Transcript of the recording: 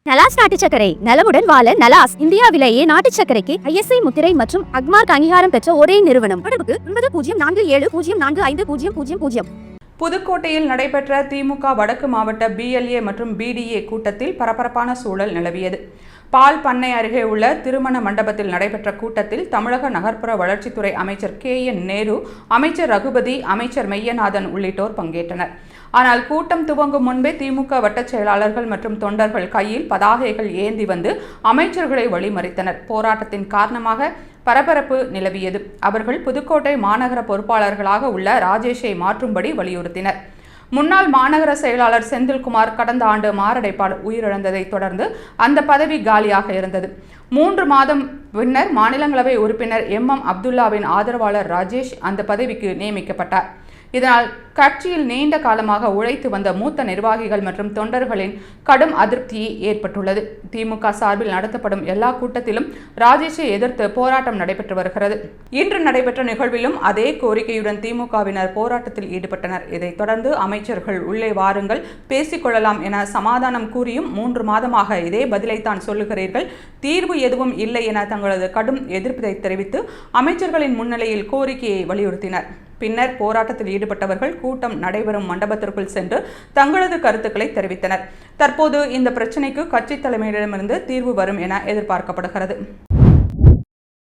நலாஸ் நாட்டு சர்க்கரை நலமுடன் வாழ நலாஸ் இந்தியாவிலேயே நாட்டு சர்க்கரைக்கு ISI முத்திரை மற்றும் அக்மார்க் அங்கீகாரம் பெற்ற ஒரே நிறுவனம். தொடர்புக்கு 9047045000. புதுக்கோட்டையில் நடைபெற்ற திமுக வடக்கு மாவட்ட BLA மற்றும் BDA கூட்டத்தில் பரபரப்பான சூழல் நிலவியது. பால் பண்ணை அருகே உள்ள திருமண மண்டபத்தில் நடைபெற்ற கூட்டத்தில் தமிழக நகர்ப்புற வளர்ச்சித்துறை அமைச்சர் KN நேரு, அமைச்சர் ரகுபதி, அமைச்சர் மெய்யநாதன் உள்ளிட்டோர் பங்கேற்றனர். ஆனால் கூட்டம் துவங்கும் முன்பே திமுக வட்டச் செயலாளர்கள் மற்றும் தொண்டர்கள் கையில் பதாகைகள் ஏந்தி வந்து அமைச்சர்களை வழிமறித்தனர். போராட்டத்தின் காரணமாக பரபரப்பு நிலவியது. அவர்கள் புதுக்கோட்டை மாநகர பொறுப்பாளர்களாக உள்ள ராஜேஷை மாற்றும்படி வலியுறுத்தினர். முன்னாள் மாநகர செயலாளர் செந்தில்குமார் கடந்த ஆண்டு மாரடைப்பால் உயிரிழந்ததை தொடர்ந்து அந்த பதவி காலியாக இருந்தது. 3 மாதம் பின்னர் மாநிலங்களவை உறுப்பினர் MM அப்துல்லாவின் ஆதரவாளர் ராஜேஷ் அந்த பதவிக்கு நியமிக்கப்பட்டார். இதனால் கட்சியில் நீண்ட காலமாக உழைத்து வந்த மூத்த நிர்வாகிகள் மற்றும் தொண்டர்களின் கடும் அதிருப்தி ஏற்பட்டுள்ளது. திமுக சார்பில் நடத்தப்படும் எல்லா கூட்டத்திலும் ராஜேஷை எதிர்த்து போராட்டம் நடைபெற்று வருகிறது. இன்று நடைபெற்ற நிகழ்விலும் அதே கோரிக்கையுடன் திமுகவினர் போராட்டத்தில் ஈடுபட்டனர். இதைத் தொடர்ந்து அமைச்சர்கள் உள்ளே வாருங்கள், பேசிக்கொள்ளலாம் என சமாதானம் கூறியும் 3 மாதமாக இதே பதிலைத்தான் சொல்லுகிறீர்கள், தீர்வு எதுவும் இல்லை என தங்களது கடும் எதிர்ப்பை தெரிவித்து அமைச்சர்களின் முன்னிலையில் கோரிக்கையை வலியுறுத்தினர். பின்னர் போராட்டத்தில் ஈடுபட்டவர்கள் கூட்டம் நடைபெறும் மண்டபத்திற்குள் சென்று தங்களது கருத்துக்களை தெரிவித்தனர். தற்போது இந்த பிரச்சினைக்கு கட்சி தலைமையிடமிருந்து தீர்வு வரும் என எதிர்பார்க்கப்படுகிறது.